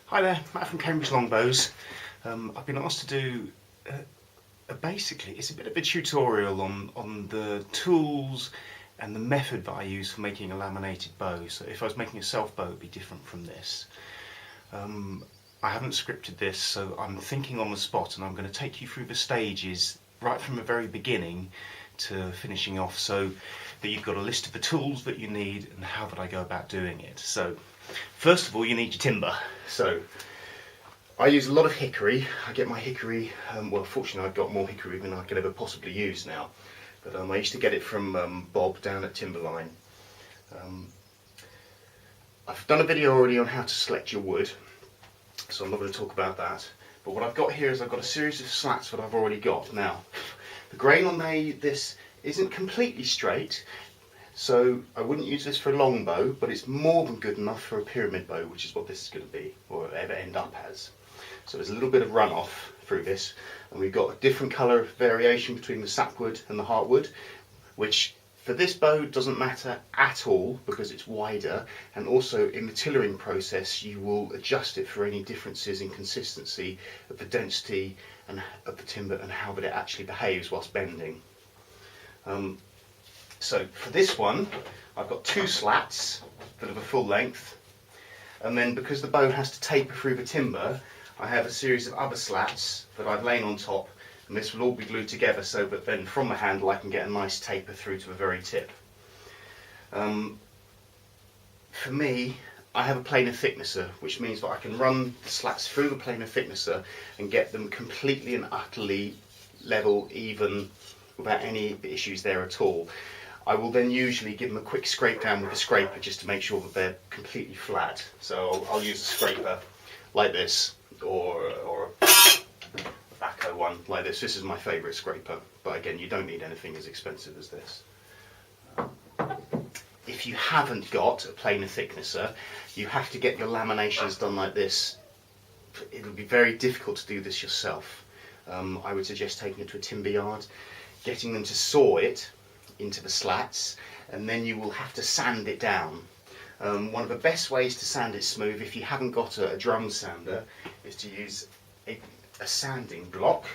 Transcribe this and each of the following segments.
Hi there, Matt from Cambridge Longbows. I've been asked to do basically, it's a bit of a tutorial on the tools and the method that I use for making a laminated bow. So if I was making a self bow, it would be different from this. I haven't scripted this, so I'm thinking on the spot, and I'm going to take you through the stages right from the very beginning to finishing off, so that you've got a list of the tools that you need and how that I go about doing it. So first of all, you need your timber. So I use a lot of hickory. I get my hickory, well, fortunately I've got more hickory than I could ever possibly use now, but I used to get it from Bob down at Timberline. I've done a video already on how to select your wood, so I'm not going to talk about that. But what I've got here is I've got a series of slats that I've already got. Now, the grain on this isn't completely straight, so I wouldn't use this for a long bow, but it's more than good enough for a pyramid bow, which is what this is going to be, or ever end up as. So there's a little bit of runoff through this, and we've got a different colour variation between the sapwood and the heartwood, which for this bow doesn't matter at all because it's wider, and also in the tillering process you will adjust it for any differences in consistency of the density and of the timber and how that it actually behaves whilst bending. So for this one I've got two slats that are the full length, and then because the bow has to taper through the timber, I have a series of other slats that I've lain on top, and this will all be glued together so that then from the handle I can get a nice taper through to the very tip. For me, I have a planer thicknesser, which means that I can run the slats through the planer thicknesser and get them completely and utterly level, even, without any issues there at all. I will then usually give them a quick scrape down with a scraper just to make sure that they're completely flat. So I'll use a scraper like this, or a backhoe one like this. This is my favourite scraper, but again, you don't need anything as expensive as this. If you haven't got a planer thicknesser, you have to get your laminations done like this. It'll be very difficult to do this yourself. I would suggest taking it to a timber yard, getting them to saw it into the slats, and then you will have to sand it down. One of the best ways to sand it smooth, if you haven't got a drum sander, is to use a sanding block.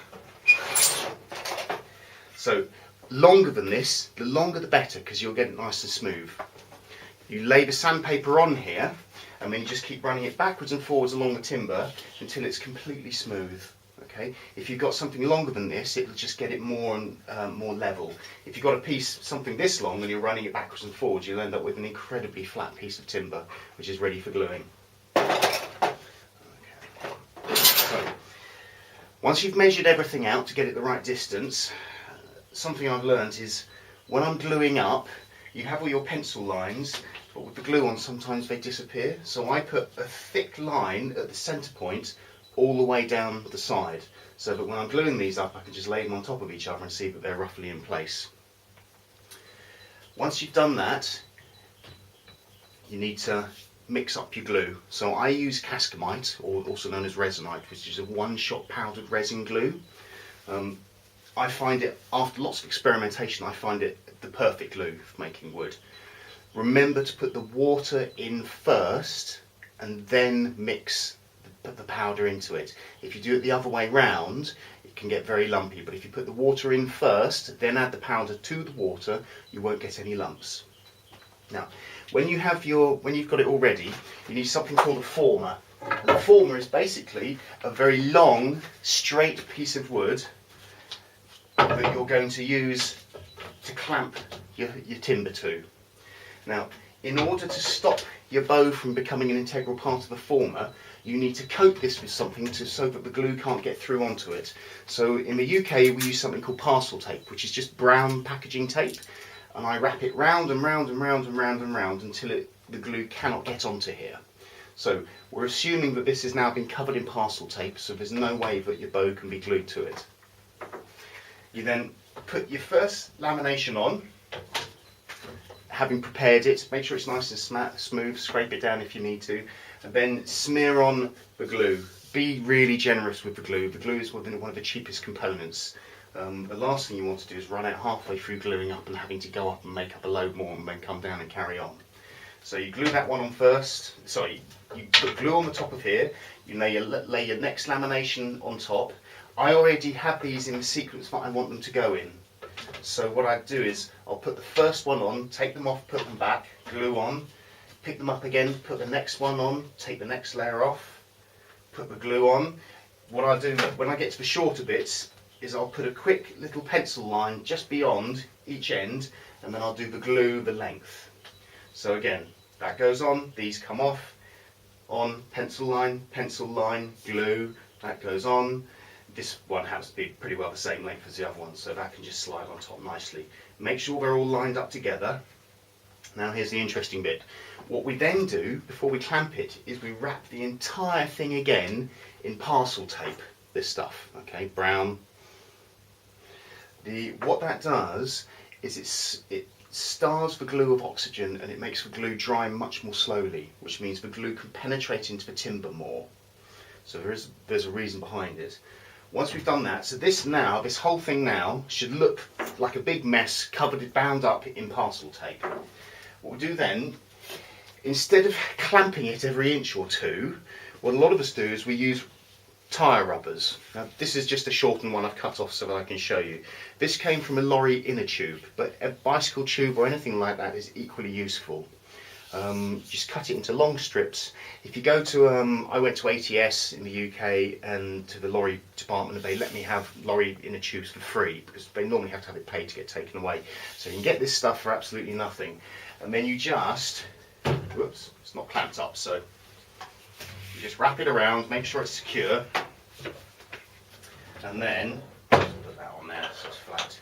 So longer than this, the longer the better, because you'll get it nice and smooth. You lay the sandpaper on here, and then you just keep running it backwards and forwards along the timber until it's completely smooth. Okay? If you've got something longer than this, it'll just get it more and more level. If you've got a piece something this long and you're running it backwards and forwards, you'll end up with an incredibly flat piece of timber, which is ready for gluing. Okay. So, once you've measured everything out to get it the right distance, something I've learned is when I'm gluing up, you have all your pencil lines, but with the glue on sometimes they disappear. So I put a thick line at the centre point all the way down the side, so that when I'm gluing these up I can just lay them on top of each other and see that they're roughly in place. Once you've done that, you need to mix up your glue. So I use Cascamite, or also known as resinite, which is a one-shot powdered resin glue. I find it, after lots of experimentation, I find it the perfect glue for making wood. Remember to put the water in first and then put the powder into it. If you do it the other way round, it can get very lumpy, but if you put the water in first, then add the powder to the water, you won't get any lumps. Now, when you've got it all ready, you need something called a former. And the former is basically a very long, straight piece of wood that you're going to use to clamp your timber to. Now, in order to stop your bow from becoming an integral part of the former, you need to coat this with something so that the glue can't get through onto it. So in the UK we use something called parcel tape, which is just brown packaging tape, and I wrap it round and round and round and round and round until the glue cannot get onto here. So we're assuming that this has now been covered in parcel tape, so there's no way that your bow can be glued to it. You then put your first lamination on, having prepared it, make sure it's nice and smooth, scrape it down if you need to, and then smear on the glue. Be really generous with the glue. The glue is one of the cheapest components. The last thing you want to do is run out halfway through gluing up and having to go up and make up a load more and then come down and carry on. So you glue that one on first. Sorry, you put glue on the top of here. You lay your next lamination on top. I already have these in the sequence that I want them to go in. So what I do is I'll put the first one on, take them off, put them back, glue on, pick them up again, put the next one on, take the next layer off, put the glue on. What I do when I get to the shorter bits is I'll put a quick little pencil line just beyond each end, and then I'll do the glue the length. So again, that goes on, these come off, on, pencil line, glue, that goes on. This one happens to be pretty well the same length as the other one, so that can just slide on top nicely. Make sure they're all lined up together. Now here's the interesting bit. What we then do, before we clamp it, is we wrap the entire thing again in parcel tape, this stuff, okay, brown. What that does is it starves the glue of oxygen and it makes the glue dry much more slowly, which means the glue can penetrate into the timber more. So there's a reason behind it. Once we've done that, so this whole thing now should look like a big mess bound up in parcel tape. What we do then, instead of clamping it every inch or two, what a lot of us do is we use tyre rubbers. Now this is just a shortened one I've cut off so that I can show you. This came from a lorry inner tube, but a bicycle tube or anything like that is equally useful. Just cut it into long strips. If you go to, I went to ATS in the UK and to the lorry department, and they let me have lorry inner tubes for free because they normally have to have it paid to get taken away. So you can get this stuff for absolutely nothing. And then you just, whoops, it's not clamped up, so you just wrap it around, make sure it's secure, and then, put that on there so it's flat.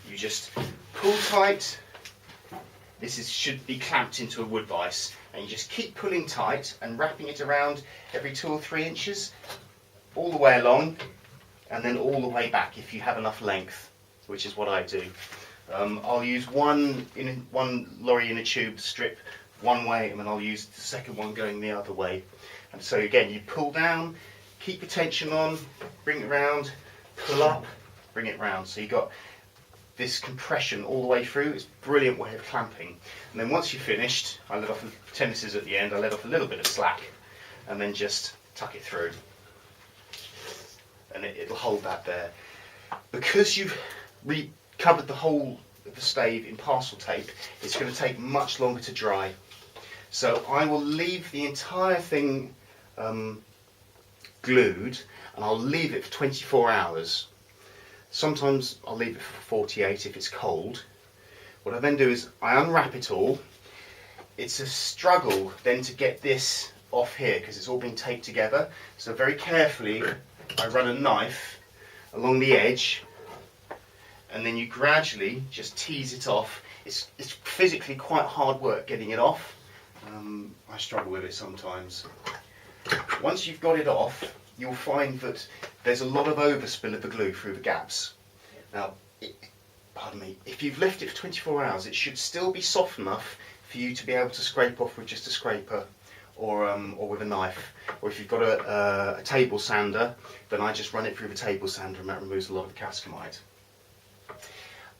You just pull tight. This should be clamped into a wood vise, and you just keep pulling tight and wrapping it around every 2 or 3 inches, all the way along, and then all the way back if you have enough length, which is what I do. I'll use one lorry inner tube strip one way, and then I'll use the second one going the other way. And so again, you pull down, keep your tension on, bring it round, pull up, bring it round. So you've got this compression all the way through. It's a brilliant way of clamping. And then once you're finished, I let off, pretend this is at the end, I let off a little bit of slack and then just tuck it through. And it'll hold that there. Because you've covered the whole of the stave in parcel tape, it's going to take much longer to dry. So I will leave the entire thing glued, and I'll leave it for 24 hours. Sometimes I'll leave it for 48 if it's cold. What I then do is I unwrap it all. It's a struggle then to get this off here because it's all been taped together. So very carefully I run a knife along the edge, and then you gradually just tease it off. It's physically quite hard work getting it off. I struggle with it sometimes. Once you've got it off, you'll find that there's a lot of overspill of the glue through the gaps. Now, pardon me, if you've left it for 24 hours, it should still be soft enough for you to be able to scrape off with just a scraper or with a knife. Or if you've got a table sander, then I just run it through the table sander and that removes a lot of the cascamite.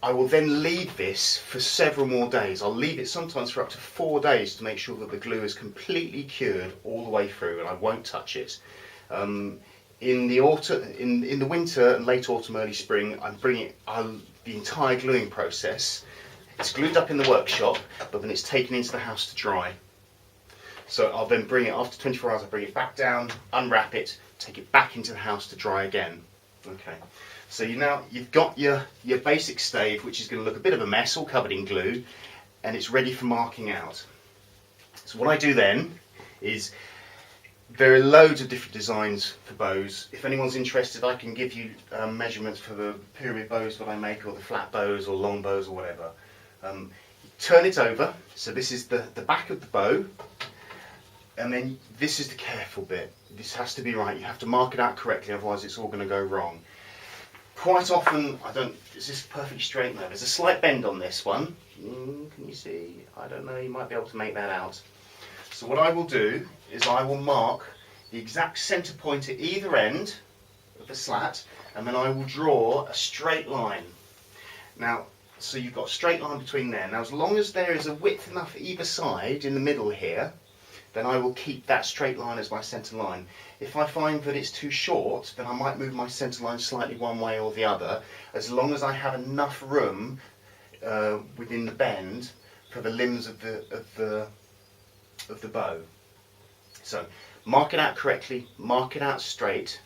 I will then leave this for several more days. I'll leave it sometimes for up to 4 days to make sure that the glue is completely cured all the way through, and I won't touch it. In the winter and late autumn, early spring, I'm bringing the entire gluing process. It's glued up in the workshop, but then it's taken into the house to dry. So I'll then bring it, after 24 hours, I'll bring it back down, unwrap it, take it back into the house to dry again. Okay. So you've got your basic stave, which is going to look a bit of a mess, all covered in glue, and it's ready for marking out. So what I do then is, there are loads of different designs for bows. If anyone's interested, I can give you measurements for the pyramid bows that I make, or the flat bows, or long bows, or whatever. Turn it over, so this is the back of the bow, and then this is the careful bit. This has to be right, you have to mark it out correctly, otherwise it's all going to go wrong. Quite often, is this perfectly straight? No, there's a slight bend on this one. Can you see? I don't know, you might be able to make that out. So what I will do is I will mark the exact centre point at either end of the slat, and then I will draw a straight line. Now, So you've got a straight line between there. Now as long as there is a width enough either side in the middle here, then I will keep that straight line as my centre line. If I find that it's too short, then I might move my centre line slightly one way or the other, as long as I have enough room within the bend for the limbs of the bow. So mark it out correctly, mark it out straight,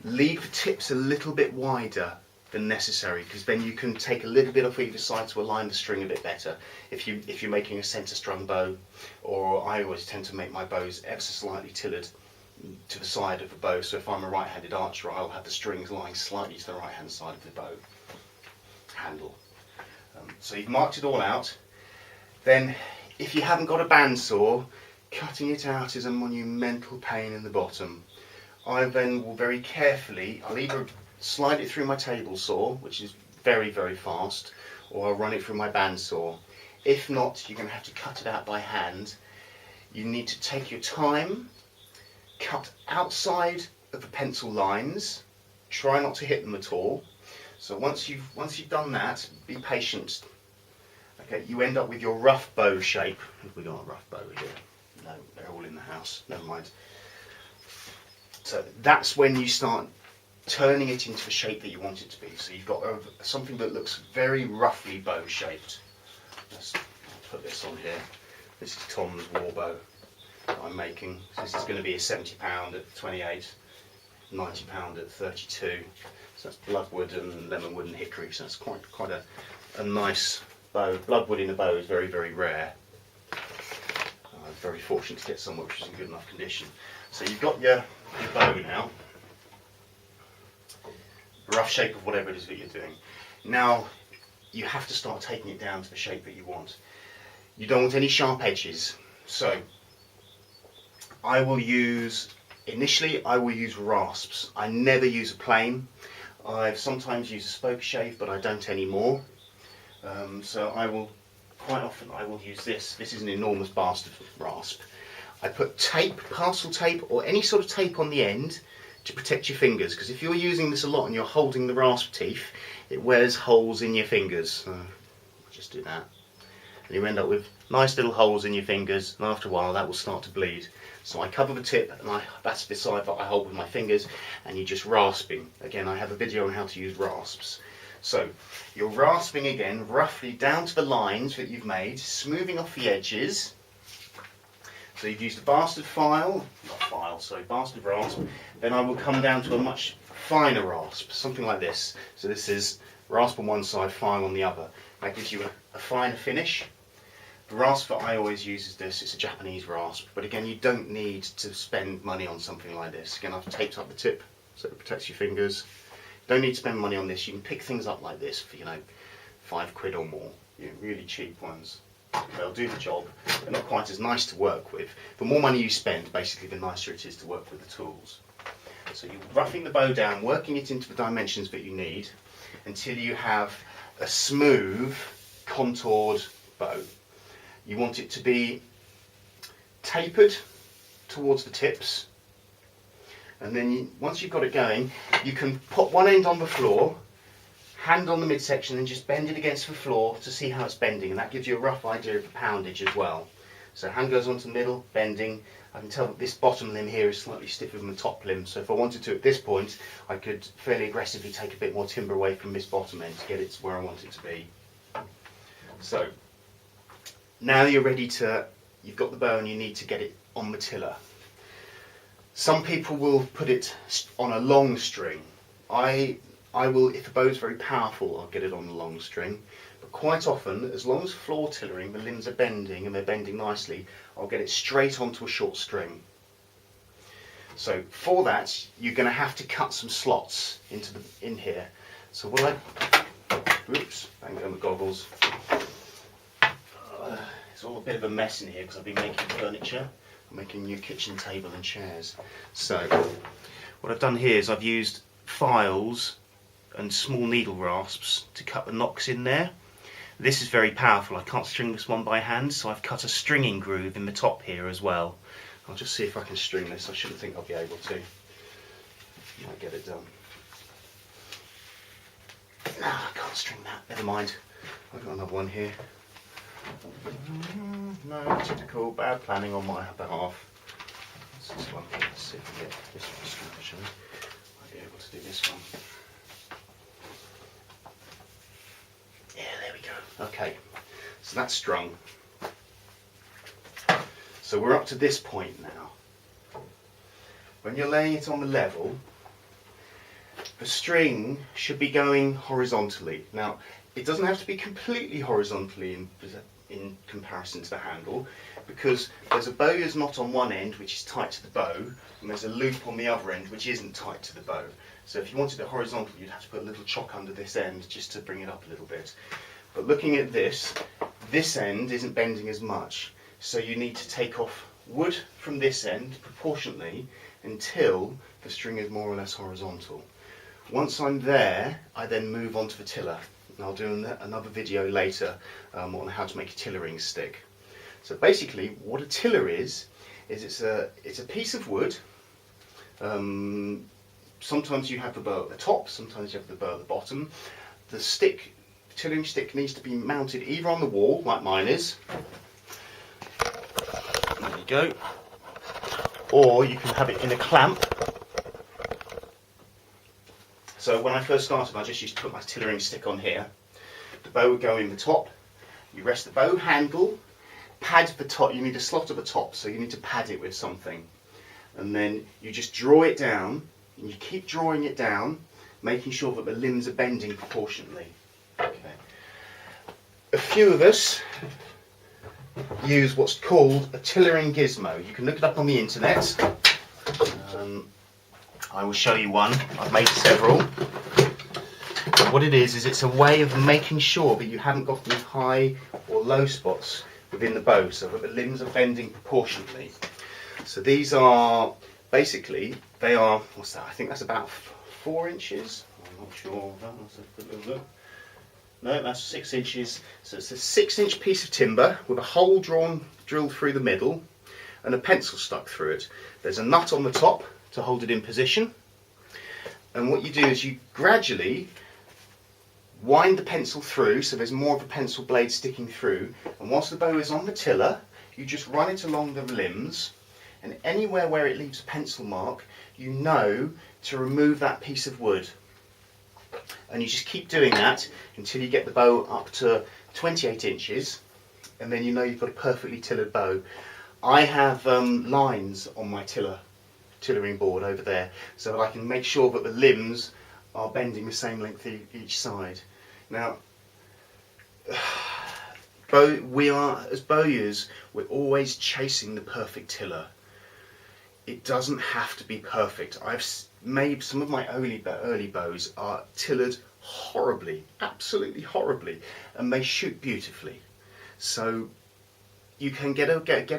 leave the tips a little bit wider than necessary, because then you can take a little bit off either side to align the string a bit better. If you're making a centre strung bow, or I always tend to make my bows ever so slightly tillered to the side of the bow, so if I'm a right-handed archer I'll have the strings lying slightly to the right hand side of the bow handle. So you've marked it all out. Then if you haven't got a bandsaw, cutting it out is a monumental pain in the bottom. I then will very carefully, I'll either slide it through my table saw, which is very, very fast, or I'll run it through my bandsaw. If not, you're going to have to cut it out by hand. You need to take your time, cut outside of the pencil lines, try not to hit them at all. So once you've done that, be patient. Okay, you end up with your rough bow shape. Have we got a rough bow here? No, they're all in the house, never mind. So that's when you start turning it into the shape that you want it to be. So you've got something that looks very roughly bow shaped. Let's put this on here. This is Tom's war bow that I'm making. So this is going to be a £70 at 28, £90 at 32. So that's bloodwood and lemonwood and hickory. So that's quite a nice bow. Bloodwood in a bow is very, very rare. I'm very fortunate to get some which is in good enough condition. So you've got your bow now. Rough shape of whatever it is that you're doing. Now you have to start taking it down to the shape that you want. You don't want any sharp edges, so initially I will use rasps. I never use a plane. I've sometimes used a spoke shave, but I don't anymore. So quite often I will use this. This is an enormous bastard rasp. I put tape, parcel tape or any sort of tape on the end to protect your fingers, because if you're using this a lot and you're holding the rasp teeth, it wears holes in your fingers. So just do that. And you end up with nice little holes in your fingers, and after a while that will start to bleed. So I cover the tip, and that's the side that I hold with my fingers, and you're just rasping. Again, I have a video on how to use rasps. So you're rasping again, roughly down to the lines that you've made, smoothing off the edges. So you've used a bastard bastard rasp. Then I will come down to a much finer rasp, something like this. So this is rasp on one side, file on the other. That gives you a finer finish. The rasp that I always use is this. It's a Japanese rasp, but again, you don't need to spend money on something like this. Again, I've taped up the tip so it protects your fingers. Don't need to spend money on this. You can pick things up like this for, £5 or more. Really cheap ones. They'll do the job. They're not quite as nice to work with. The more money you spend, basically, the nicer it is to work with the tools. So you're roughing the bow down, working it into the dimensions that you need until you have a smooth, contoured bow. You want it to be tapered towards the tips, and then once you've got it going, you can put one end on the floor, hand on the midsection, and just bend it against the floor to see how it's bending, and that gives you a rough idea of the poundage as well. So hand goes onto the middle, bending. I can tell that this bottom limb here is slightly stiffer than the top limb, so if I wanted to at this point, I could fairly aggressively take a bit more timber away from this bottom end to get it to where I want it to be. So now you're ready you've got the bow and you need to get it on the tiller. Some people will put it on a long string. I will, if the bow is very powerful, I'll get it on a long string. But quite often, as long as floor tillering, the limbs are bending and they're bending nicely, I'll get it straight onto a short string. So for that, you're going to have to cut some slots in here. So oops, bang on the goggles. It's all a bit of a mess in here because I've been making furniture. I'm making a new kitchen table and chairs. So what I've done here is I've used files and small needle rasps to cut the nocks in there. This is very powerful. I can't string this one by hand, so I've cut a stringing groove in the top here as well. I'll just see if I can string this. I shouldn't think I'll be able to. Might get it done. No, I can't string that. Never mind. I've got another one here. No, typical bad planning on my behalf. What's this one? Let's see if we get this one straight, actually. Might be able to do this one. Yeah, there we go. Okay, so that's strung. So we're up to this point now. When you're laying it on the level, the string should be going horizontally. Now, it doesn't have to be completely horizontally in comparison to the handle, because there's a bowier's knot on one end which is tight to the bow, and there's a loop on the other end which isn't tight to the bow. So if you wanted it horizontal, you'd have to put a little chock under this end just to bring it up a little bit. But looking at this end isn't bending as much, so you need to take off wood from this end proportionately until the string is more or less horizontal. Once I'm there, I then move on to the tiller. And I'll do another video later on how to make a tillering stick. So basically, what a tiller is it's a piece of wood. Sometimes you have the bow at the top, sometimes you have the bow at the bottom. The tillering stick needs to be mounted either on the wall, like mine is. There you go. Or you can have it in a clamp. So when I first started, I just used to put my tillering stick on here. The bow would go in the top. You rest the bow handle, pad the top. You need a slot at the top, so you need to pad it with something. And then you just draw it down, and you keep drawing it down, making sure that the limbs are bending proportionately. Okay. A few of us use what's called a tillering gizmo. You can look it up on the internet. I will show you one. I've made several. But what it is it's a way of making sure that you haven't got any high or low spots within the bow, so that the limbs are bending proportionately. So these are basically, they are, what's that? I think that's about 4 inches. I'm not sure. Let's have a little look. No, that's 6 inches. So it's a 6-inch piece of timber with a hole drilled through the middle and a pencil stuck through it. There's a nut on the top to hold it in position, and what you do is you gradually wind the pencil through so there's more of a pencil blade sticking through, and whilst the bow is on the tiller you just run it along the limbs, and anywhere where it leaves a pencil mark you know to remove that piece of wood, and you just keep doing that until you get the bow up to 28 inches, and then you know you've got a perfectly tillered bow. I have lines on my tillering board over there so that I can make sure that the limbs are bending the same length each side. Now, we are, as bowyers, we're always chasing the perfect tiller. It doesn't have to be perfect. I've made some of my early bows are tillered horribly, absolutely horribly, and they shoot beautifully. So you can get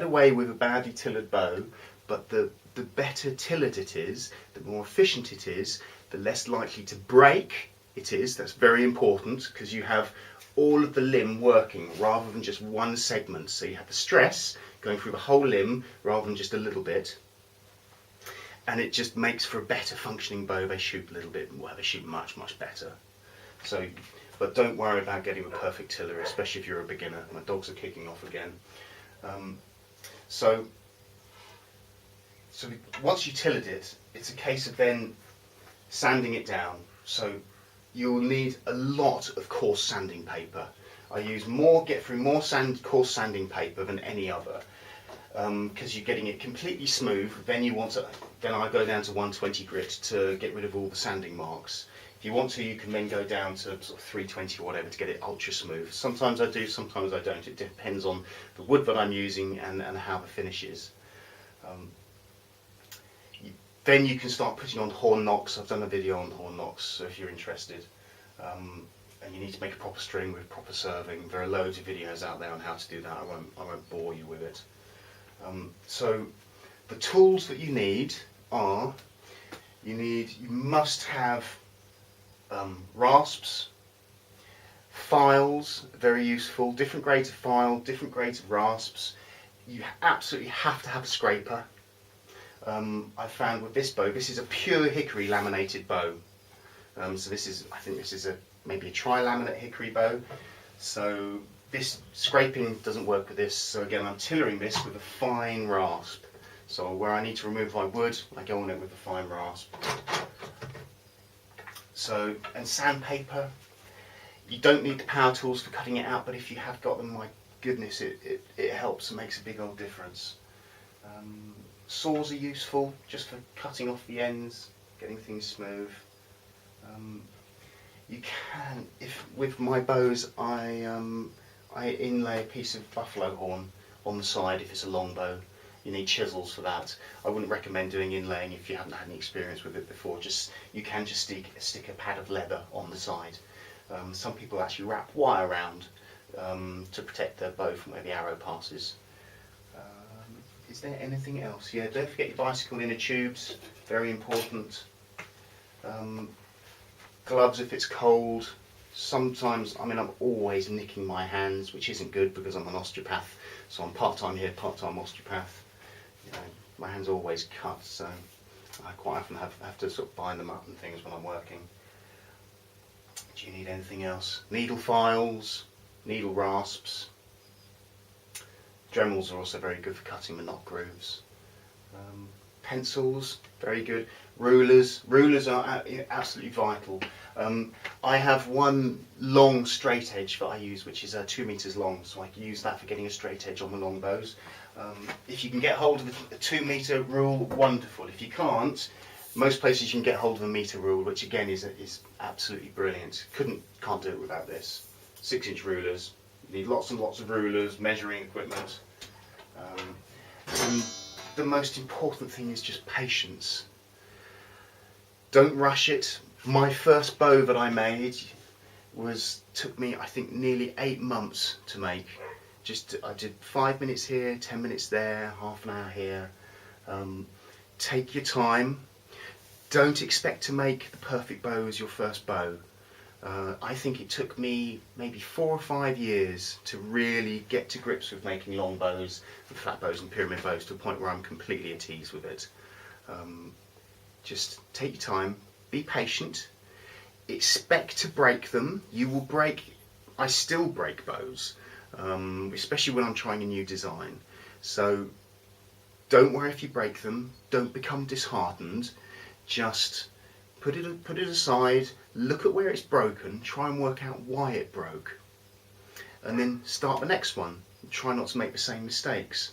away with a badly tillered bow, but the better tillered it is, the more efficient it is, the less likely to break it is. That's very important because you have all of the limb working rather than just one segment. So you have the stress going through the whole limb rather than just a little bit. And it just makes for a better functioning bow. They shoot a little bit, well, they shoot much, much better. So, but don't worry about getting a perfect tiller, especially if you're a beginner. My dogs are kicking off again. So once you tillered it, it's a case of then sanding it down. So you'll need a lot of coarse sanding paper. I get through more coarse sanding paper than any other, because you're getting it completely smooth. Then I go down to 120 grit to get rid of all the sanding marks. If you want to, you can then go down to sort of 320 or whatever to get it ultra smooth. Sometimes I do, sometimes I don't. It depends on the wood that I'm using and how the finish is. Then you can start putting on horn knocks. I've done a video on horn knocks, so if you're interested. And you need to make a proper string with proper serving. There are loads of videos out there on how to do that. I won't bore you with it. So the tools that you need are, you must have rasps, files, very useful, different grades of file, different grades of rasps. You absolutely have to have a scraper. I found with this bow, this is a pure hickory laminated bow. So I think this is maybe a tri-laminate hickory bow. So this scraping doesn't work with this, so again I'm tillering this with a fine rasp. So where I need to remove my wood, I go on it with a fine rasp. So, and sandpaper, you don't need the power tools for cutting it out, but if you have got them, my goodness, it helps and makes a big old difference. Saws are useful just for cutting off the ends, getting things smooth. You can, if with my bows, I inlay a piece of buffalo horn on the side if it's a long bow. You need chisels for that. I wouldn't recommend doing inlaying if you haven't had any experience with it before. You can just stick a pad of leather on the side. Some people actually wrap wire around to protect their bow from where the arrow passes. Is there anything else? Yeah, don't forget your bicycle inner tubes, very important. Gloves if it's cold. Sometimes, I mean, I'm always nicking my hands, which isn't good because I'm an osteopath. So I'm part-time here, part-time osteopath. You know, my hands are always cut, so I quite often have to sort of bind them up and things when I'm working. Do you need anything else? Needle files, needle rasps. Dremels are also very good for cutting the knot grooves. Pencils, very good. Rulers are absolutely vital. I have one long straight edge that I use, which is 2 meters long, so I can use that for getting a straight edge on the long bows. If you can get hold of a 2 meter rule, wonderful. If you can't, most places you can get hold of a meter rule, which again is absolutely brilliant. Can't do it without this. 6-inch rulers. You need lots and lots of rulers, measuring equipment. And the most important thing is just patience. Don't rush it. My first bow that I made took me, I think, nearly 8 months to make. I did 5 minutes here, 10 minutes there, half an hour here. Take your time. Don't expect to make the perfect bow as your first bow. I think it took me maybe 4 or 5 years to really get to grips with making long bows and flat bows and pyramid bows to a point where I'm completely at ease with it. Just take your time, be patient, expect to break them. You will break, I still break bows, especially when I'm trying a new design. So don't worry if you break them, don't become disheartened, just put it aside, look at where it's broken, try and work out why it broke, and then start the next one. Try not to make the same mistakes.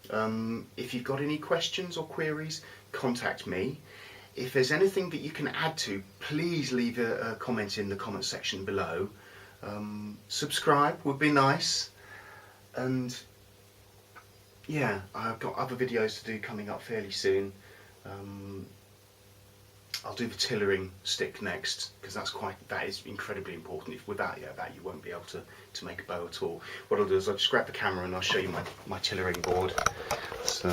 If you've got any questions or queries, contact me. If there's anything that you can add to, please leave a comment in the comment section below. Subscribe would be nice, and yeah, I've got other videos to do coming up fairly soon. I'll do the tillering stick next, because that is incredibly important. If without that you won't be able to make a bow at all. What I'll do is I'll just grab the camera and I'll show you my tillering board. So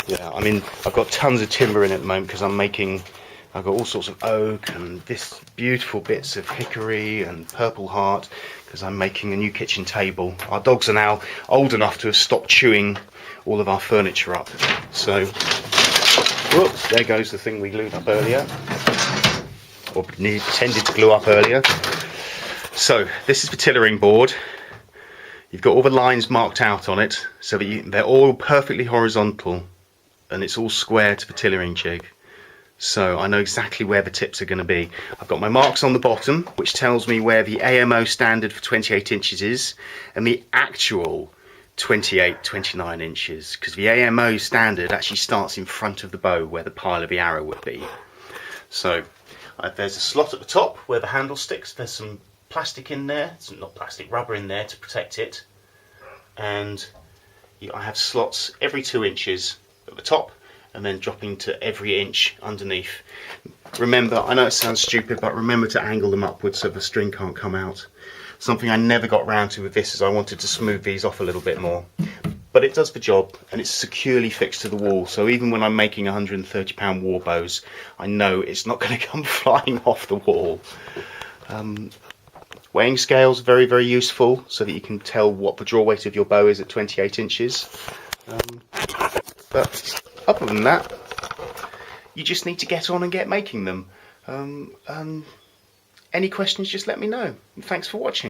yeah, I mean, I've got tons of timber in at the moment because I've got all sorts of oak and this beautiful bits of hickory and purple heart because I'm making a new kitchen table. Our dogs are now old enough to have stopped chewing all of our furniture up. So whoops, there goes the thing we glued up earlier, or tended to glue up earlier. So this is the tillering board. You've got all the lines marked out on it so that they're all perfectly horizontal and it's all square to the tillering jig. So I know exactly where the tips are going to be. I've got my marks on the bottom, which tells me where the AMO standard for 28 inches is and the actual 29 inches, because the AMO standard actually starts in front of the bow where the pile of the arrow would be. So there's a slot at the top where the handle sticks. There's some plastic in there, not plastic, rubber in there to protect it, and I have slots every 2 inches at the top and then dropping to every inch underneath. Remember, I know it sounds stupid, but remember to angle them upwards so the string can't come out. Something I never got round to with this is I wanted to smooth these off a little bit more. But it does the job, and it's securely fixed to the wall, so even when I'm making 130-pound war bows, I know it's not going to come flying off the wall. Weighing scales are very, very useful so that you can tell what the draw weight of your bow is at 28 inches. But other than that, you just need to get on and get making them. Any questions, just let me know. And thanks for watching.